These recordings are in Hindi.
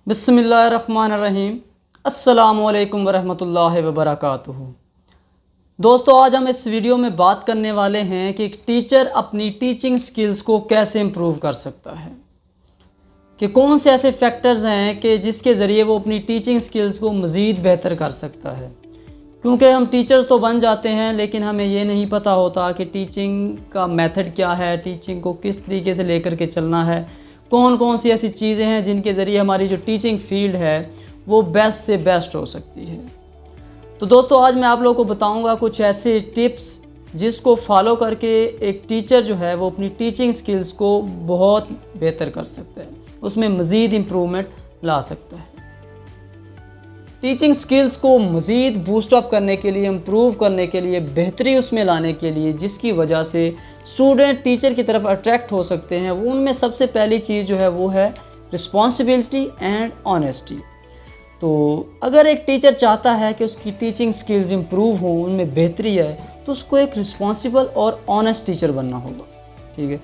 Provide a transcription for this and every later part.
बिस्मिल्लाहिर्रहमानिर्रहीम। अस्सलामुअलैकुम वरहमतुल्लाहि वबरकातुहू। दोस्तों, आज हम इस वीडियो में बात करने वाले हैं कि एक टीचर अपनी टीचिंग स्किल्स को कैसे इम्प्रूव कर सकता है, कि कौन से ऐसे फैक्टर्स हैं कि जिसके ज़रिए वो अपनी टीचिंग स्किल्स को मज़ीद बेहतर कर सकता है। क्योंकि हम टीचर्स तो बन जाते हैं, लेकिन हमें ये नहीं पता होता कि टीचिंग का मेथड क्या है, टीचिंग को किस तरीके से लेकर के चलना है, कौन कौन सी ऐसी चीज़ें हैं जिनके ज़रिए हमारी जो टीचिंग फील्ड है वो बेस्ट से बेस्ट हो सकती है। तो दोस्तों, आज मैं आप लोगों को बताऊंगा कुछ ऐसे टिप्स जिसको फॉलो करके एक टीचर जो है वो अपनी टीचिंग स्किल्स को बहुत बेहतर कर सकता है, उसमें मज़ीद इम्प्रूवमेंट ला सकता है। टीचिंग स्किल्स को मज़ीद बूस्टअप करने के लिए, इम्प्रूव करने के लिए, बेहतरी उसमें लाने के लिए, जिसकी वजह से स्टूडेंट टीचर की तरफ अट्रैक्ट हो सकते हैं, वो उनमें सबसे पहली चीज़ जो है वो है रिस्पॉन्सिबिलिटी एंड ऑनेस्टी। तो अगर एक टीचर चाहता है कि उसकी टीचिंग स्किल्स इम्प्रूव हों, उनमें बेहतरी है, तो उसको एक रिस्पॉन्सिबल और ऑनेस्ट टीचर बनना होगा। ठीक है,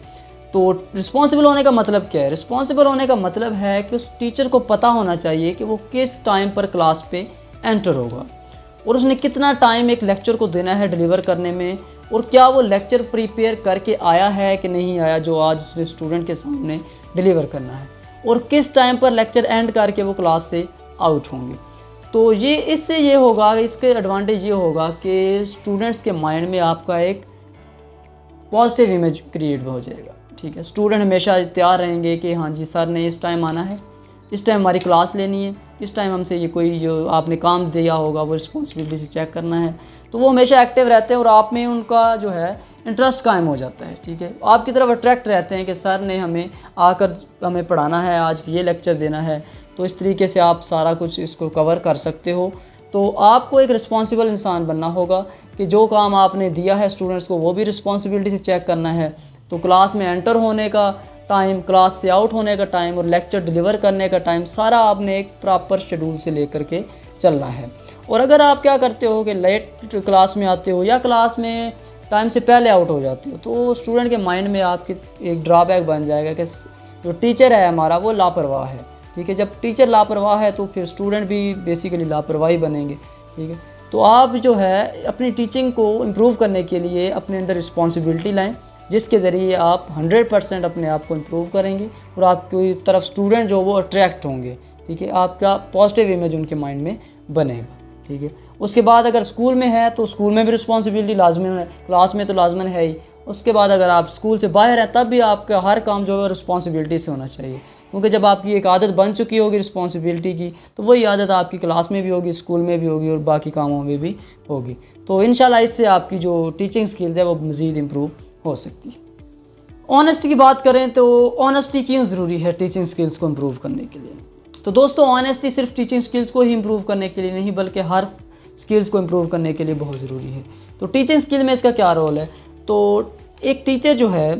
तो रिस्पॉन्सिबल होने का मतलब क्या है? रिस्पॉन्सिबल होने का मतलब है कि उस टीचर को पता होना चाहिए कि वो किस टाइम पर क्लास पे एंटर होगा और उसने कितना टाइम एक लेक्चर को देना है डिलीवर करने में, और क्या वो लेक्चर प्रिपेयर करके आया है कि नहीं आया जो आज उसने स्टूडेंट के सामने डिलीवर करना है, और किस टाइम पर लेक्चर एंड करके वो क्लास से आउट होंगे। तो ये इससे ये होगा, इसके एडवांटेज ये होगा कि स्टूडेंट्स के माइंड में आपका एक पॉजिटिव इमेज क्रिएट हो जाएगा। ठीक है, स्टूडेंट हमेशा तैयार रहेंगे कि हाँ जी, सर ने इस टाइम आना है, इस टाइम हमारी क्लास लेनी है, इस टाइम हमसे ये कोई जो आपने काम दिया होगा वो रिस्पॉन्सिबिलिटी से चेक करना है। तो वो हमेशा एक्टिव रहते हैं और आप में उनका जो है इंटरेस्ट कायम हो जाता है। ठीक है, आपकी तरफ अट्रैक्ट रहते हैं कि सर ने हमें आकर हमें पढ़ाना है, आज ये लेक्चर देना है, तो इस तरीके से आप सारा कुछ इसको कवर कर सकते हो। तो आपको एक रिस्पॉन्सिबल इंसान बनना होगा कि जो काम आपने दिया है स्टूडेंट्स को वो भी रिस्पॉन्सिबिलिटी से चेक करना है। तो क्लास में एंटर होने का टाइम, क्लास से आउट होने का टाइम और लेक्चर डिलीवर करने का टाइम, सारा आपने एक प्रॉपर शेड्यूल से लेकर के चलना है। और अगर आप क्या करते हो कि लेट क्लास में आते हो या क्लास में टाइम से पहले आउट हो जाते हो, तो स्टूडेंट के माइंड में आपकी एक ड्रॉबैक बन जाएगा कि जो टीचर है हमारा वो लापरवाह है। ठीक है, जब टीचर लापरवाह है तो फिर स्टूडेंट भी बेसिकली लापरवाही बनेंगे। ठीक है, तो आप जो है अपनी टीचिंग को इम्प्रूव करने के लिए अपने अंदर रिस्पॉन्सिबिलिटी लाएँ, जिसके ज़रिए आप 100% अपने आप को इम्प्रूव करेंगे और आपकी तरफ स्टूडेंट जो वो अट्रैक्ट होंगे। ठीक है, आपका पॉजिटिव इमेज उनके माइंड में बनेगा। ठीक है, उसके बाद अगर स्कूल में है तो स्कूल में भी रिस्पॉन्सिबिलिटी लाजमन है, क्लास में तो लाजमन है ही। उसके बाद अगर आप स्कूल से बाहर हैं तब भी आपका हर काम जो है रिस्पॉन्सिबिलिटी से होना चाहिए, क्योंकि जब आपकी एक आदत बन चुकी होगी रिस्पॉन्सिबिलिटी की, तो वही आदत आपकी क्लास में भी होगी, स्कूल में भी होगी और बाकी कामों में भी होगी। तो इंशाल्लाह इससे आपकी जो टीचिंग स्किल्स है वो मज़ीद इम्प्रूव हो सकती है। ऑनेस्टी की बात करें तो ऑनेस्टी क्यों ज़रूरी है टीचिंग स्किल्स को इम्प्रूव करने के लिए? तो दोस्तों, ऑनेस्टी सिर्फ टीचिंग स्किल्स को ही इम्प्रूव करने के लिए नहीं, बल्कि हर स्किल्स को इम्प्रूव करने के लिए बहुत ज़रूरी है। तो टीचिंग स्किल में इसका क्या रोल है? तो एक टीचर जो है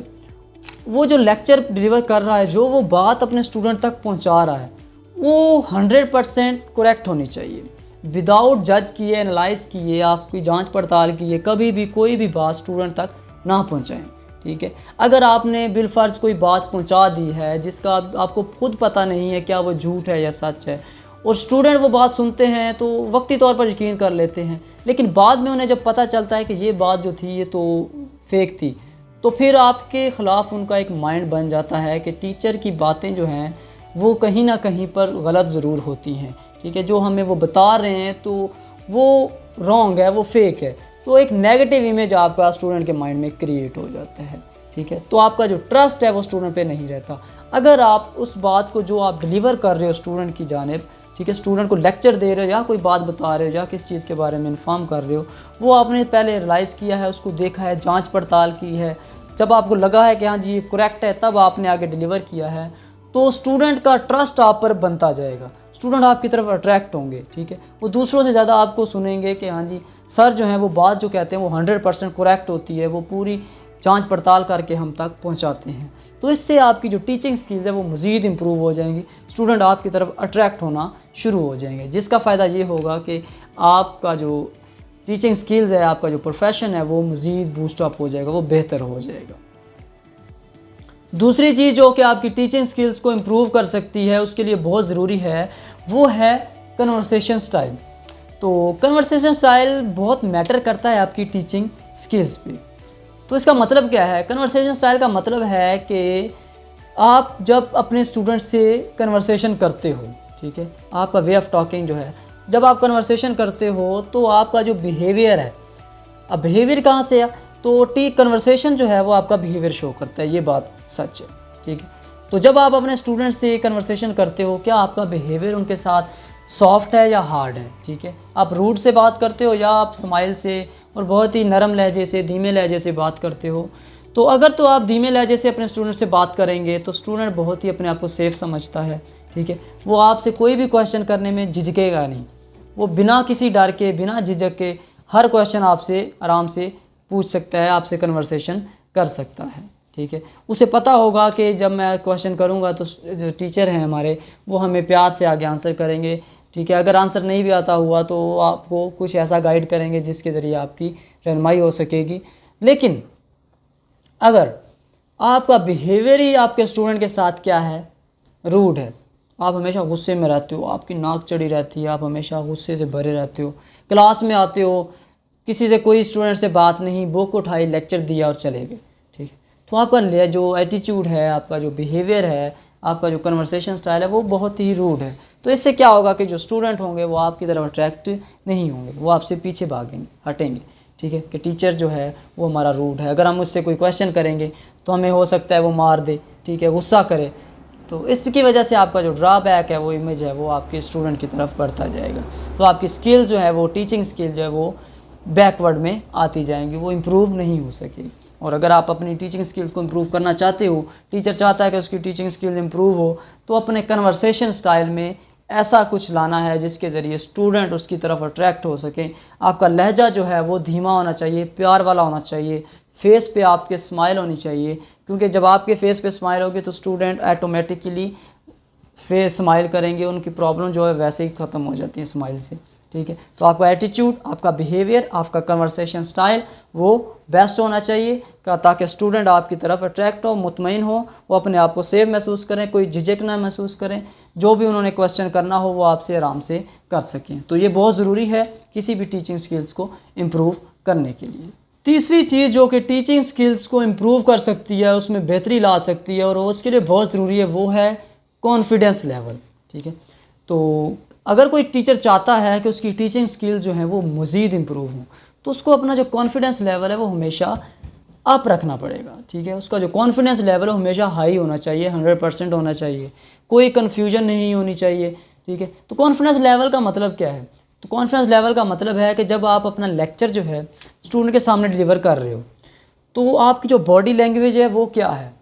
वो जो लेक्चर डिलीवर कर रहा है, जो वो बात अपने स्टूडेंट तक पहुंचा रहा है, वो 100% करेक्ट होनी चाहिए, विदाउट जज किए, एनालाइज किए, आपकी जांच पड़ताल किए कभी भी कोई भी बात स्टूडेंट तक ना पहुंचाएं। ठीक है, अगर आपने बिलफर्ज कोई बात पहुंचा दी है जिसका आपको खुद पता नहीं है क्या वो झूठ है या सच है, और स्टूडेंट वो बात सुनते हैं तो वक्ती तौर पर यकीन कर लेते हैं, लेकिन बाद में उन्हें जब पता चलता है कि ये बात जो थी ये तो फेक थी, तो फिर आपके ख़िलाफ़ उनका एक माइंड बन जाता है कि टीचर की बातें जो हैं वो कहीं ना कहीं पर गलत ज़रूर होती हैं। ठीक है, जो हमें वो बता रहे हैं तो वो रॉन्ग है, वो फेक है। तो एक नेगेटिव इमेज आपका स्टूडेंट के माइंड में क्रिएट हो जाता है। ठीक है, तो आपका जो ट्रस्ट है वो स्टूडेंट पे नहीं रहता। अगर आप उस बात को जो आप डिलीवर कर रहे हो स्टूडेंट की जानिब, ठीक है, स्टूडेंट को लेक्चर दे रहे हो या कोई बात बता रहे हो या किस चीज़ के बारे में इन्फॉर्म कर रहे हो, वो आपने पहले रियलाइज़ किया है, उसको देखा है, जांच पड़ताल की है, जब आपको लगा है कि हाँ जी ये करेक्ट है, तब आपने आगे डिलीवर किया है, तो स्टूडेंट का ट्रस्ट आप पर बनता जाएगा, स्टूडेंट आपकी तरफ अट्रैक्ट होंगे। ठीक है, वो दूसरों से ज़्यादा आपको सुनेंगे कि हाँ जी सर जो है वो बात जो कहते हैं वो 100% करेक्ट होती है, वो पूरी जांच पड़ताल करके हम तक पहुंचाते हैं। तो इससे आपकी जो टीचिंग स्किल्स है वो मज़ीद इम्प्रूव हो जाएंगी, स्टूडेंट आपकी तरफ अट्रैक्ट होना शुरू हो जाएंगे, जिसका फ़ायदा ये होगा कि आपका जो टीचिंग स्किल्स है, आपका जो प्रोफेशन है वो मज़ीद बूस्टअप हो जाएगा, वो बेहतर हो जाएगा। दूसरी चीज़ जो कि आपकी टीचिंग स्किल्स को इम्प्रूव कर सकती है, उसके लिए बहुत ज़रूरी है, वो है कन्वर्सेशन स्टाइल। तो कन्वर्सेशन स्टाइल बहुत मैटर करता है आपकी टीचिंग स्किल्स पे। तो इसका मतलब क्या है? कन्वर्सेशन स्टाइल का मतलब है कि आप जब अपने स्टूडेंट से कन्वर्सेशन करते हो, ठीक है, आपका वे ऑफ टॉकिंग जो है, जब आप कन्वर्सेशन करते हो तो आपका जो बिहेवियर है, अब बिहेवियर कहाँ से है? तो कन्वर्सेशन जो है वो आपका बिहेवियर शो करता है, ये बात सच है, ठीक है। तो जब आप अपने स्टूडेंट से कन्वर्सेशन करते हो, क्या आपका बिहेवियर उनके साथ सॉफ्ट है या हार्ड है, ठीक है, आप रूड से बात करते हो या आप स्माइल से और बहुत ही नरम लहजे से, धीमे लहजे से बात करते हो। तो अगर तो आप धीमे लहजे से अपने स्टूडेंट से बात करेंगे तो स्टूडेंट बहुत ही अपने आप को सेफ़ समझता है, ठीक है, वो आपसे कोई भी क्वेश्चन करने में झिझकेगा नहीं, वो बिना किसी डर के, बिना झिझक के हर क्वेश्चन आपसे आराम से पूछ सकता है, आपसे कन्वर्सेशन कर सकता है, ठीक है। उसे पता होगा कि जब मैं क्वेश्चन करूँगा तो जो टीचर हैं हमारे, वो हमें प्यार से आगे आंसर करेंगे, ठीक है। अगर आंसर नहीं भी आता हुआ तो आपको कुछ ऐसा गाइड करेंगे जिसके ज़रिए आपकी रहनुमाई हो सकेगी। लेकिन अगर आपका बिहेवियर ही आपके स्टूडेंट के साथ क्या है, रूड है, आप हमेशा गुस्से में रहते हो, आपकी नाक चढ़ी रहती है, आप हमेशा गुस्से से भरे रहते हो, क्लास में आते हो, किसी से कोई स्टूडेंट से बात नहीं, बुक उठाई, लेक्चर दिया और चले गए, ठीक है, तो आपका जो एटीट्यूड है, आपका जो बिहेवियर है, आपका जो कन्वर्सेशन स्टाइल है, वो बहुत ही रूड है। तो इससे क्या होगा कि जो स्टूडेंट होंगे वो आपकी तरफ अट्रैक्ट नहीं होंगे, वो आपसे पीछे भागेंगे, हटेंगे, ठीक है, कि टीचर जो है वो हमारा रूड है। अगर हम उससे कोई क्वेश्चन करेंगे तो हमें हो सकता है वो मार दे, ठीक है, गुस्सा करे। तो इसकी वजह से आपका जो ड्रॉबैक है, वो इमेज है, वो आपके स्टूडेंट की तरफ बढ़ता जाएगा। तो आपकी स्किल जो है, वो टीचिंग स्किल जो है, वो बैकवर्ड में आती जाएंगी, वो इम्प्रूव नहीं हो सकेगी। और अगर आप अपनी टीचिंग स्किल्स को इम्प्रूव करना चाहते हो, टीचर चाहता है कि उसकी टीचिंग स्किल इम्प्रूव हो, तो अपने कन्वर्सेशन स्टाइल में ऐसा कुछ लाना है जिसके ज़रिए स्टूडेंट उसकी तरफ अट्रैक्ट हो सके। आपका लहजा जो है वो धीमा होना चाहिए, प्यार वाला होना चाहिए, फेस पे आपके स्माइल होनी चाहिए, क्योंकि जब आपके फेस पे स्माइल होगी तो स्टूडेंट ऑटोमेटिकली फेस स्माइल करेंगे, उनकी प्रॉब्लम जो है वैसे ही ख़त्म हो जाती है स्माइल से, ठीक है। तो आपका एटीट्यूड, आपका बिहेवियर, आपका कन्वर्सेशन स्टाइल वो बेस्ट होना चाहिए, ताकि स्टूडेंट आपकी तरफ अट्रैक्ट हो, मुतमईन हो, वो अपने आप को सेफ महसूस करें, कोई झिझक ना महसूस करें, जो भी उन्होंने क्वेश्चन करना हो वो आपसे आराम से कर सकें। तो ये बहुत ज़रूरी है किसी भी टीचिंग स्किल्स को इम्प्रूव करने के लिए। तीसरी चीज़ जो कि टीचिंग स्किल्स को इम्प्रूव कर सकती है, उसमें बेहतरी ला सकती है और उसके लिए बहुत ज़रूरी है, वो है कॉन्फिडेंस लेवल, ठीक है। तो अगर कोई टीचर चाहता है कि उसकी टीचिंग स्किल जो है वो मज़ीद इम्प्रूव हो, तो उसको अपना जो कॉन्फिडेंस लेवल है वो हमेशा अप रखना पड़ेगा, ठीक है। उसका जो कॉन्फिडेंस लेवल है हमेशा हाई होना चाहिए, 100% होना चाहिए, कोई कन्फ्यूजन नहीं होनी चाहिए, ठीक है। तो कॉन्फिडेंस लेवल का मतलब क्या है? तो कॉन्फिडेंस लेवल का मतलब है कि जब आप अपना लेक्चर जो है स्टूडेंट के सामने डिलीवर कर रहे हो, तो आपकी जो बॉडी लैंग्वेज है वो क्या है,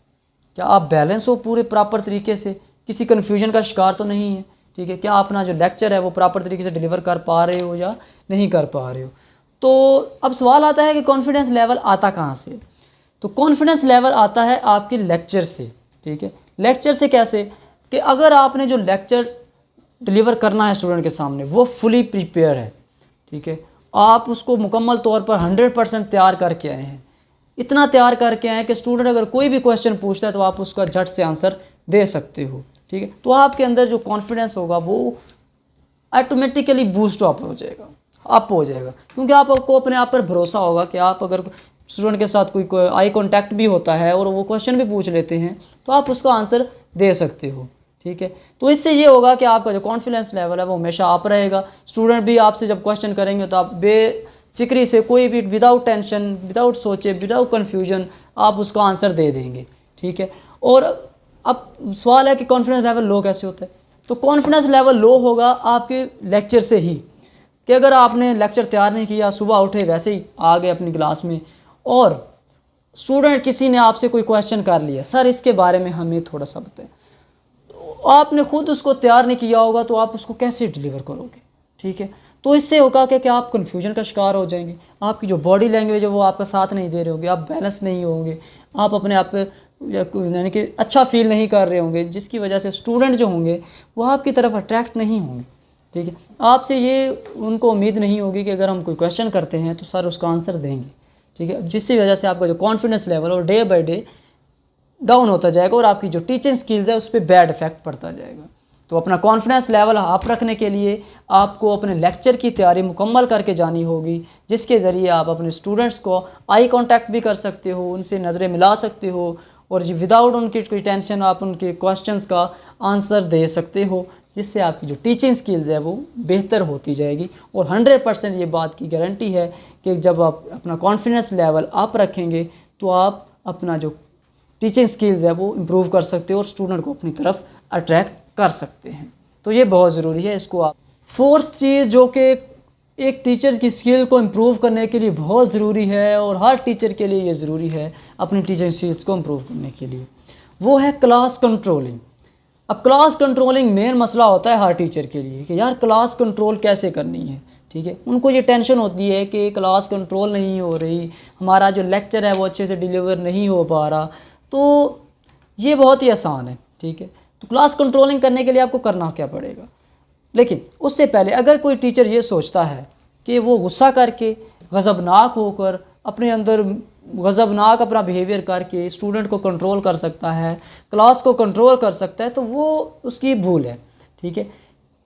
क्या आप बैलेंस हो पूरे प्रॉपर तरीके से, किसी कन्फ्यूजन का शिकार तो नहीं है, ठीक है, क्या अपना जो लेक्चर है वो प्रॉपर तरीके से डिलीवर कर पा रहे हो या नहीं कर पा रहे हो। तो अब सवाल आता है कि कॉन्फिडेंस लेवल आता कहाँ से? तो कॉन्फिडेंस लेवल आता है आपके लेक्चर से, ठीक है। लेक्चर से कैसे? कि अगर आपने जो लेक्चर डिलीवर करना है स्टूडेंट के सामने वो फुली प्रिपेयर है, ठीक है, आप उसको मुकम्मल तौर पर 100% तैयार करके आए हैं, इतना तैयार करके आए हैं कि स्टूडेंट अगर कोई भी क्वेश्चन पूछता है तो आप उसका झट से आंसर दे सकते हो, ठीक है। तो आपके अंदर जो कॉन्फिडेंस होगा वो ऑटोमेटिकली बूस्ट अप हो जाएगा, क्योंकि आपको अपने आप पर भरोसा होगा कि आप अगर स्टूडेंट के साथ कोई आई कांटेक्ट भी होता है और वो क्वेश्चन भी पूछ लेते हैं तो आप उसका आंसर दे सकते हो, ठीक है। तो इससे ये होगा कि आपका जो कॉन्फिडेंस लेवल है वो हमेशा अप रहेगा। स्टूडेंट भी आपसे जब क्वेश्चन करेंगे तो आप बेफिक्री से, कोई भी विदाउट टेंशन, विदाउट सोचे, विदाउट कन्फ्यूजन आप उसका आंसर दे देंगे, ठीक है। और अब सवाल है कि कॉन्फिडेंस लेवल लो कैसे होता है? तो कॉन्फिडेंस लेवल लो होगा आपके लेक्चर से ही, कि अगर आपने लेक्चर तैयार नहीं किया, सुबह उठे वैसे ही आ गए अपनी क्लास में और स्टूडेंट किसी ने आपसे कोई क्वेश्चन कर लिया, सर इसके बारे में हमें थोड़ा सा बताएं, तो आपने खुद उसको तैयार नहीं किया होगा तो आप उसको कैसे डिलीवर करोगे, ठीक है। तो इससे होगा कि आप कन्फ्यूजन का शिकार हो जाएंगे, आपकी जो बॉडी लैंग्वेज है वो आपका साथ नहीं दे रहे होगे, आप बैलेंस नहीं होंगे, आप अपने आप यानी कि अच्छा फील नहीं कर रहे होंगे, जिसकी वजह से स्टूडेंट जो होंगे वो आपकी तरफ अट्रैक्ट नहीं होंगे, ठीक है। आपसे ये उनको उम्मीद नहीं होगी कि अगर हम कोई क्वेश्चन करते हैं तो सर उसका आंसर देंगे, ठीक है, जिसकी वजह से आपका जो कॉन्फिडेंस लेवल और डे बाय डे डाउन होता जाएगा और आपकी जो टीचिंग स्किल्स है उस पर बैड इफेक्ट पड़ता जाएगा। तो अपना कॉन्फिडेंस लेवल अप रखने के लिए आपको अपने लेक्चर की तैयारी मुकम्मल करके जानी होगी, जिसके ज़रिए आप अपने स्टूडेंट्स को आई कांटेक्ट भी कर सकते हो, उनसे नज़रें मिला सकते हो और विदाउट उनकी कोई टेंशन आप उनके क्वेश्चंस का आंसर दे सकते हो, जिससे आपकी जो टीचिंग स्किल्स है वो बेहतर होती जाएगी। और 100% ये बात की गारंटी है कि जब आप अपना कॉन्फिडेंस लेवल अप रखेंगे तो आप अपना जो टीचिंग स्किल्स है वो इम्प्रूव कर सकते हो और स्टूडेंट को अपनी तरफ अट्रैक्ट कर सकते हैं। तो ये बहुत ज़रूरी है, इसको आप। फोर्थ चीज़ जो कि एक टीचर की स्किल को इम्प्रूव करने के लिए बहुत ज़रूरी है और हर टीचर के लिए ये ज़रूरी है अपनी टीचिंग स्किल्स को इम्प्रूव करने के लिए, वो है क्लास कंट्रोलिंग। अब क्लास कंट्रोलिंग मेन मसला होता है हर टीचर के लिए कि यार क्लास कंट्रोल कैसे करनी है। ठीक है, उनको ये टेंशन होती है कि क्लास कंट्रोल नहीं हो रही, हमारा जो लेक्चर है वो अच्छे से डिलीवर नहीं हो पा रहा। तो ये बहुत ही आसान है। ठीक है, तो क्लास कंट्रोलिंग करने के लिए आपको करना क्या पड़ेगा, लेकिन उससे पहले अगर कोई टीचर ये सोचता है कि वो गुस्सा करके गज़बनाक होकर अपने अंदर गज़बनाक अपना बिहेवियर करके स्टूडेंट को कंट्रोल कर सकता है, क्लास को कंट्रोल कर सकता है, तो वो उसकी भूल है। ठीक है,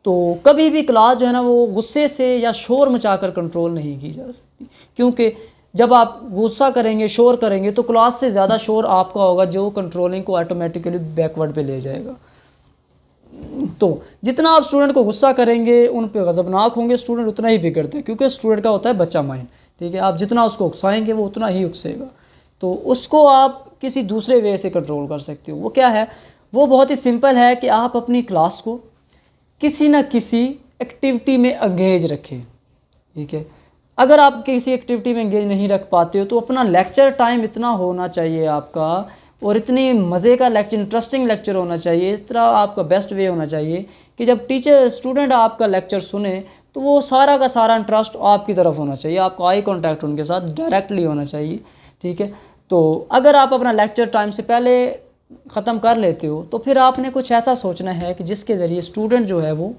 तो कभी भी क्लास जो है ना वो गुस्से से या शोर मचाकर कंट्रोल नहीं की जा सकती, क्योंकि जब आप गुस्सा करेंगे, शोर करेंगे, तो क्लास से ज़्यादा शोर आपका होगा जो कंट्रोलिंग को ऑटोमेटिकली बैकवर्ड पे ले जाएगा। तो जितना आप स्टूडेंट को गुस्सा करेंगे, उन पे गज़बनाक होंगे, स्टूडेंट उतना ही बिगड़ते हैं, क्योंकि स्टूडेंट का होता है बच्चा माइंड। ठीक है, आप जितना उसको उकसाएंगे वो उतना ही उकसेगा। तो उसको आप किसी दूसरे वे से कंट्रोल कर सकते हो। वो क्या है, वो बहुत ही सिंपल है कि आप अपनी क्लास को किसी न किसी एक्टिविटी में एंगेज रखें। ठीक है, अगर आप किसी एक्टिविटी में एंगेज नहीं रख पाते हो तो अपना लेक्चर टाइम इतना होना चाहिए आपका, और इतनी मज़े का लेक्चर, इंटरेस्टिंग लेक्चर होना चाहिए, इस तरह आपका बेस्ट वे होना चाहिए कि जब टीचर स्टूडेंट आपका लेक्चर सुने तो वो सारा का सारा इंटरेस्ट आपकी तरफ होना चाहिए, आपका आई कांटेक्ट उनके साथ डायरेक्टली होना चाहिए। ठीक है, तो अगर आप अपना लेक्चर टाइम से पहले ख़त्म कर लेते हो तो फिर आपने कुछ ऐसा सोचना है कि जिसके ज़रिए स्टूडेंट जो है वो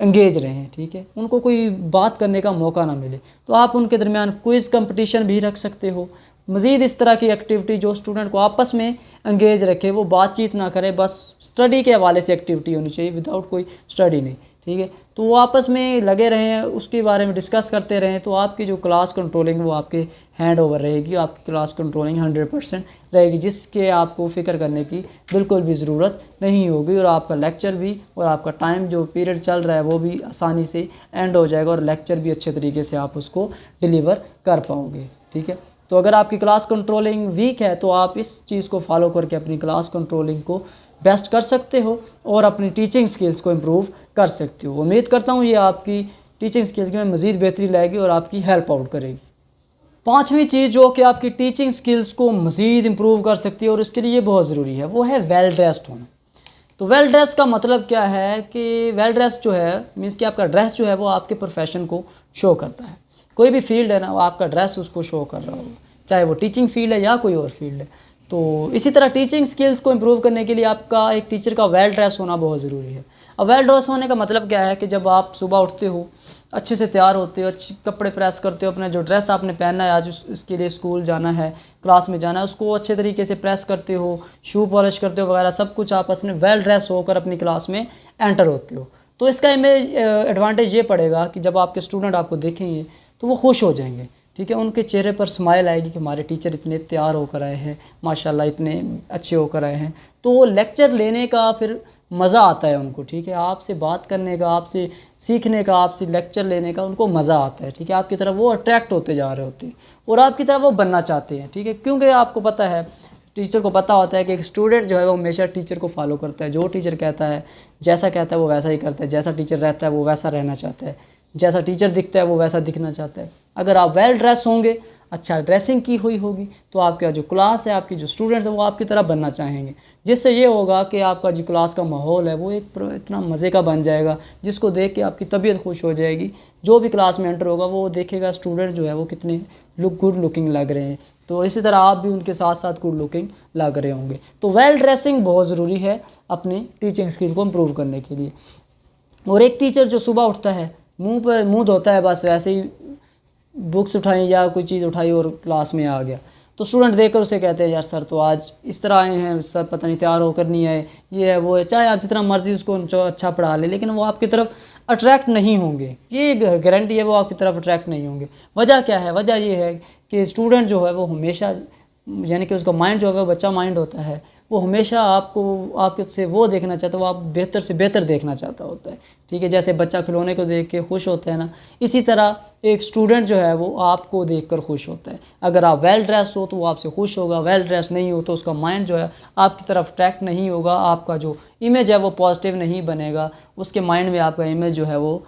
एंगेज रहें। ठीक है, उनको कोई बात करने का मौका ना मिले। तो आप उनके दरमियान क्विज़ कंपटीशन भी रख सकते हो, मज़ीद इस तरह की एक्टिविटी जो स्टूडेंट को आपस में एंगेज रखे, वो बातचीत ना करे, बस स्टडी के हवाले से एक्टिविटी होनी चाहिए, विदाउट कोई स्टडी नहीं। ठीक है, तो वो आपस में लगे रहें, उसके बारे में डिस्कस करते रहें, तो आपकी जो क्लास कंट्रोलिंग वो आपके हैंड ओवर रहेगी, आपकी क्लास कंट्रोलिंग 100% रहेगी, जिसके आपको फ़िक्र करने की बिल्कुल भी ज़रूरत नहीं होगी, और आपका लेक्चर भी और आपका टाइम जो पीरियड चल रहा है वो भी आसानी से एंड हो जाएगा और लेक्चर भी अच्छे तरीके से आप उसको डिलीवर कर पाओगे। ठीक है, तो अगर आपकी क्लास कंट्रोलिंग वीक है तो आप इस चीज़ को फॉलो करके अपनी क्लास कंट्रोलिंग को बेस्ट कर सकते हो और अपनी टीचिंग स्किल्स को इम्प्रूव कर सकते हो। उम्मीद करता हूँ ये आपकी टीचिंग स्किल्स में मज़ीद बेहतरी लाएगी और आपकी हेल्प आउट करेगी। पांचवी चीज़ जो कि आपकी टीचिंग स्किल्स को मज़ीद इम्प्रूव कर सकती है और इसके लिए बहुत ज़रूरी है, वो है वेल ड्रेस्ड होना। तो वेल ड्रेस का मतलब क्या है कि वेल ड्रेस जो है मीन्स कि आपका ड्रेस जो है वो आपके प्रोफेशन को शो करता है। कोई भी फील्ड है ना, वो आपका ड्रेस उसको शो कर रहा होगा, चाहे वो टीचिंग फील्ड है या कोई और फील्ड है। तो इसी तरह टीचिंग स्किल्स को इम्प्रूव करने के लिए आपका एक टीचर का वेल ड्रेस होना बहुत ज़रूरी है। अब वेल ड्रेस होने का मतलब क्या है कि जब आप सुबह उठते हो, अच्छे से तैयार होते हो, अच्छे कपड़े प्रेस करते हो, अपना जो ड्रेस आपने पहनना है आज उसके लिए स्कूल जाना है, क्लास में जाना है, उसको अच्छे तरीके से प्रेस करते हो, शू पॉलिश करते हो वगैरह, सब कुछ आप अपने वेल ड्रेस होकर अपनी क्लास में एंटर होते हो। तो इसका इमेज एडवांटेज ये पड़ेगा कि जब आपके स्टूडेंट आपको देखेंगे तो वो खुश हो जाएंगे। ठीक है, उनके चेहरे पर स्माइल आएगी कि हमारे टीचर इतने तैयार होकर आए हैं, माशाल्लाह इतने अच्छे होकर आए हैं। तो वो लेक्चर लेने का फिर मज़ा आता है उनको। ठीक है, आपसे बात करने का, आपसे सीखने का, आपसे लेक्चर लेने का उनको मज़ा आता है। ठीक है, आपकी तरफ वो अट्रैक्ट होते जा रहे होते हैं और आपकी तरफ वो बनना चाहते हैं। ठीक है, क्योंकि आपको पता है, टीचर को पता होता है कि एक स्टूडेंट जो है वो हमेशा टीचर को फॉलो करता है, जो टीचर कहता है, जैसा कहता है वो वैसा ही करता है, जैसा टीचर रहता है वो वैसा रहना चाहता है, जैसा टीचर दिखता है वो वैसा दिखना चाहता है। अगर आप वेल ड्रेस होंगे, अच्छा ड्रेसिंग की हुई होगी, तो आपका जो क्लास है, आपकी जो स्टूडेंट्स हैं वो आपकी तरह बनना चाहेंगे, जिससे ये होगा कि आपका जो क्लास का माहौल है वो एक इतना मज़े का बन जाएगा जिसको देख के आपकी तबीयत खुश हो जाएगी। जो भी क्लास में एंटर होगा वो देखेगा स्टूडेंट जो है वो कितने गुड लुकिंग लग रहे हैं, तो इसी तरह आप भी उनके साथ साथ गुड लुकिंग लग रहे होंगे। तो वेल ड्रेसिंग बहुत ज़रूरी है अपनी टीचिंग स्किल को इम्प्रूव करने के लिए। और एक टीचर जो सुबह उठता है, मुंह धोता है, बस वैसे ही बुक्स उठाई या कोई चीज़ उठाई और क्लास में आ गया, तो स्टूडेंट देखकर उसे कहते हैं यार सर तो आज इस तरह आए हैं, सर पता नहीं तैयार होकर नहीं आए, ये है वो है। चाहे आप जितना मर्जी उसको अच्छा पढ़ा ले, लेकिन वो आपकी तरफ अट्रैक्ट नहीं होंगे, ये गारंटी है, वो आपकी तरफ अट्रैक्ट नहीं होंगे। वजह क्या है? वजह ये है कि स्टूडेंट जो है वो हमेशा, यानी कि उसका माइंड जो है वो बच्चा माइंड होता है, वो हमेशा आपके से वो देखना चाहता है, वो आप बेहतर से बेहतर देखना चाहता होता है, ठीक है। जैसे बच्चा खिलौने को देख के खुश होता है ना, इसी तरह एक स्टूडेंट जो है वो आपको देखकर खुश होता है। अगर आप वेल ड्रेस हो तो वो आपसे खुश होगा, वेल ड्रेस नहीं हो तो उसका माइंड जो है आपकी तरफ अट्रैक्ट नहीं होगा, आपका जो इमेज है वो पॉजिटिव नहीं बनेगा, उसके माइंड में आपका इमेज जो है वो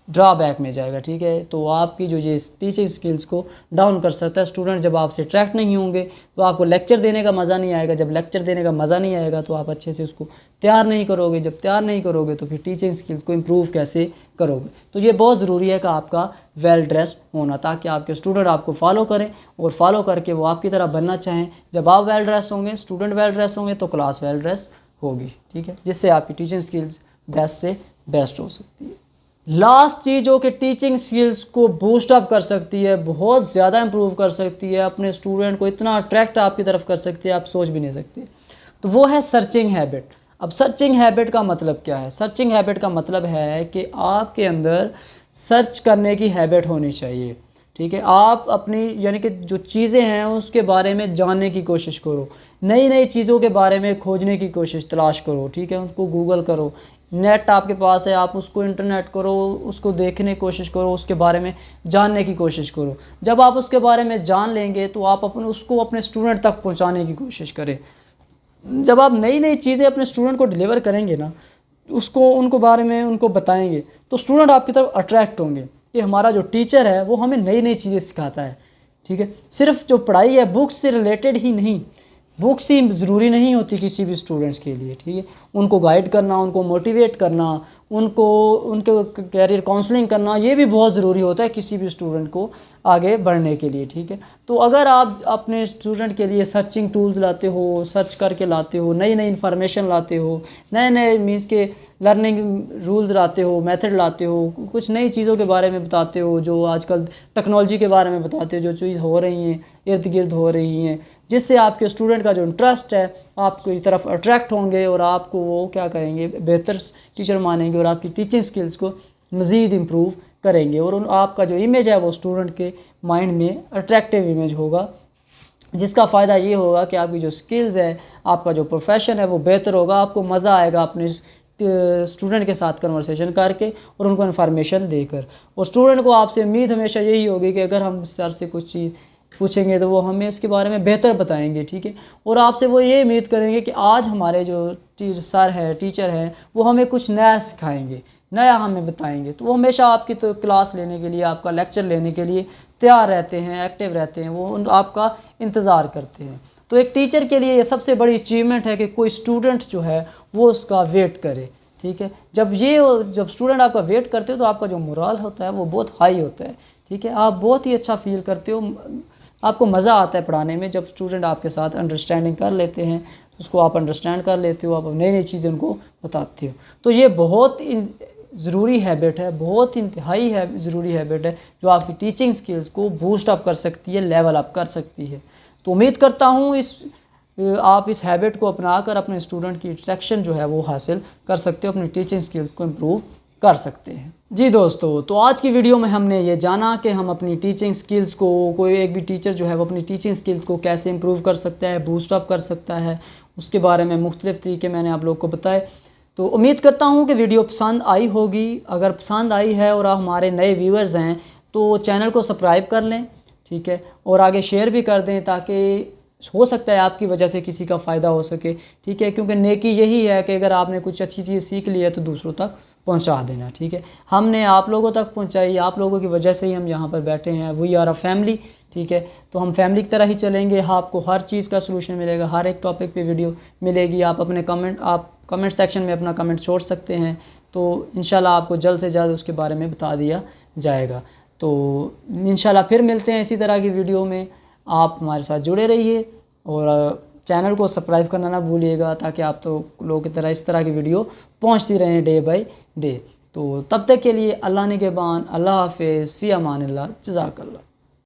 ड्रॉबैक में जाएगा, ठीक है। तो आपकी जो ये टीचिंग स्किल्स को डाउन कर सकता है। स्टूडेंट जब आपसे अट्रैक्ट नहीं होंगे तो आपको लेक्चर देने का मज़ा नहीं आएगा, जब लेक्चर देने का मज़ा नहीं आएगा तो आप अच्छे से उसको तैयार नहीं करोगे, जब तैयार नहीं करोगे तो फिर टीचिंग स्किल्स को इम्प्रूव कैसे करोगे। तो ये बहुत ज़रूरी है कि आपका वेल ड्रेस होना, ताकि आपके स्टूडेंट आपको फॉलो करें और फॉलो करके वो आपकी तरह बनना चाहें। जब आप वेल ड्रेस होंगे, स्टूडेंट वेल ड्रेस होंगे, तो क्लास वेल ड्रेस होगी, ठीक है, जिससे आपकी टीचिंग स्किल्स बेस्ट से बेस्ट हो सकती है। लास्ट चीज़ जो कि टीचिंग स्किल्स को बूस्ट अप कर सकती है, बहुत ज़्यादा इंप्रूव कर सकती है, अपने स्टूडेंट को इतना अट्रैक्ट आपकी तरफ कर सकती है आप सोच भी नहीं सकते, तो वो है सर्चिंग हैबिट। अब सर्चिंग हैबिट का मतलब क्या है? सर्चिंग हैबिट का मतलब है कि आपके अंदर सर्च करने की हैबिट होनी चाहिए, ठीक है। आप अपनी यानी कि जो चीज़ें हैं उसके बारे में जानने की कोशिश करो, नई नई चीज़ों के बारे में खोजने की कोशिश तलाश करो, ठीक है। उसको गूगल करो, नेट आपके पास है, आप उसको इंटरनेट करो, उसको देखने की कोशिश करो, उसके बारे में जानने की कोशिश करो। जब आप उसके बारे में जान लेंगे तो आप उसको अपने स्टूडेंट तक पहुंचाने की कोशिश करें। जब आप नई नई चीज़ें अपने स्टूडेंट को डिलीवर करेंगे ना, उसको उनको बारे में उनको बताएंगे, तो स्टूडेंट आपकी तरफ अट्रैक्ट होंगे कि हमारा जो टीचर है वो हमें नई नई चीज़ें सिखाता है, ठीक है। सिर्फ जो पढ़ाई है बुक्स से रिलेटेड ही नहीं, बुक्स ही ज़रूरी नहीं होती किसी भी स्टूडेंट्स के लिए, ठीक है। उनको गाइड करना, उनको मोटिवेट करना, उनको उनके कैरियर काउंसलिंग करना, ये भी बहुत ज़रूरी होता है किसी भी स्टूडेंट को आगे बढ़ने के लिए, ठीक है। तो अगर आप अपने स्टूडेंट के लिए सर्चिंग टूल्स लाते हो, सर्च करके लाते हो, नई नई इन्फॉर्मेशन लाते हो, नए नए मीन्स के लर्निंग रूल्स लाते हो, मेथड लाते हो, कुछ नई चीज़ों के बारे में बताते हो, जो आजकल टेक्नोलॉजी के बारे में बताते हो, जो चीज़ हो रही हैं इर्द गिर्द हो रही हैं, जिससे आपके स्टूडेंट का जो इंटरेस्ट है आपकी तरफ अट्रैक्ट होंगे और आपको वो क्या करेंगे, बेहतर टीचर मानेंगे और आपकी टीचिंग स्किल्स को मज़ीद इम्प्रूव करेंगे, और आपका जो इमेज है वो स्टूडेंट के माइंड में अट्रैक्टिव इमेज होगा, जिसका फ़ायदा ये होगा कि आपकी जो स्किल्स है, आपका जो प्रोफेशन है वो बेहतर होगा, आपको मज़ा आएगा अपने स्टूडेंट के साथ कन्वर्सेशन करके और उनको इन्फॉर्मेशन देकर। और स्टूडेंट को आपसे उम्मीद हमेशा यही होगी कि अगर हम सर से कुछ चीज़ पूछेंगे तो वो हमें इसके बारे में बेहतर बताएंगे, ठीक है। और आपसे वो ये उम्मीद करेंगे कि आज हमारे जो सर है, टीचर हैं, वो हमें कुछ नया सिखाएंगे, नया हमें बताएंगे। तो वो हमेशा आपकी तो क्लास लेने के लिए, आपका लेक्चर लेने के लिए तैयार रहते हैं, एक्टिव रहते हैं, वो आपका इंतज़ार करते हैं। तो एक टीचर के लिए ये सबसे बड़ी अचीवमेंट है कि कोई स्टूडेंट जो है वो उसका वेट करे, ठीक है। जब स्टूडेंट आपका वेट करते हो तो आपका जो मोरल होता है वो बहुत हाई होता है, ठीक है। आप बहुत ही अच्छा फील करते हो, आपको मज़ा आता है पढ़ाने में जब स्टूडेंट आपके साथ अंडरस्टैंडिंग कर लेते हैं, उसको आप अंडरस्टैंड कर लेते हो, आप नई नई चीज़ें उनको बताते हो। तो ये बहुत ज़रूरी हैबिट है, बहुत इंतहाई ज़रूरी हैबिट है जो आपकी टीचिंग स्किल्स को बूस्ट अप कर सकती है, लेवल अप कर सकती है। तो उम्मीद करता हूँ आप इस हैबिट को अपनाकर अपने स्टूडेंट की अट्रैक्शन जो है वो हासिल कर सकते हो, अपनी टीचिंग स्किल्स को इम्प्रूव कर सकते हैं। जी दोस्तों, तो आज की वीडियो में हमने ये जाना कि हम अपनी टीचिंग स्किल्स को, कोई एक भी टीचर जो है वो अपनी टीचिंग स्किल्स को कैसे इम्प्रूव कर सकता है, बूस्ट अप कर सकता है, उसके बारे में मुख्तलिफ़ तरीके मैंने आप लोग को बताए। तो उम्मीद करता हूँ कि वीडियो पसंद आई होगी। अगर पसंद आई है और आप हमारे नए व्यूअर्स हैं तो चैनल को सब्सक्राइब कर लें, ठीक है, और आगे शेयर भी कर दें ताकि हो सकता है आपकी वजह से किसी का फ़ायदा हो सके, ठीक है। क्योंकि नेकी यही है कि अगर आपने कुछ अच्छी चीज़ सीख ली है तो दूसरों तक पहुंचा देना, ठीक है। हमने आप लोगों तक पहुंचाई, आप लोगों की वजह से ही हम यहाँ पर बैठे हैं। वी आर अ फैमिली, ठीक है। तो हम फैमिली की तरह ही चलेंगे, आपको हर चीज़ का सलूशन मिलेगा, हर एक टॉपिक पे वीडियो मिलेगी। आप कमेंट सेक्शन में अपना कमेंट छोड़ सकते हैं, तो इंशाल्लाह आपको जल्द से जल्द उसके बारे में बता दिया जाएगा। तो इंशाल्लाह फिर मिलते हैं इसी तरह की वीडियो में। आप हमारे साथ जुड़े रहिए और चैनल को सब्सक्राइब करना ना भूलिएगा ताकि आप तो लोगों की तरह इस तरह की वीडियो पहुंचती रहें डे बाय डे। तो तब तक के लिए अल्लाह निगहबान, अल्लाह हाफ़िज़, फ़ी अमानिल्लाह, जज़ाकल्लाह।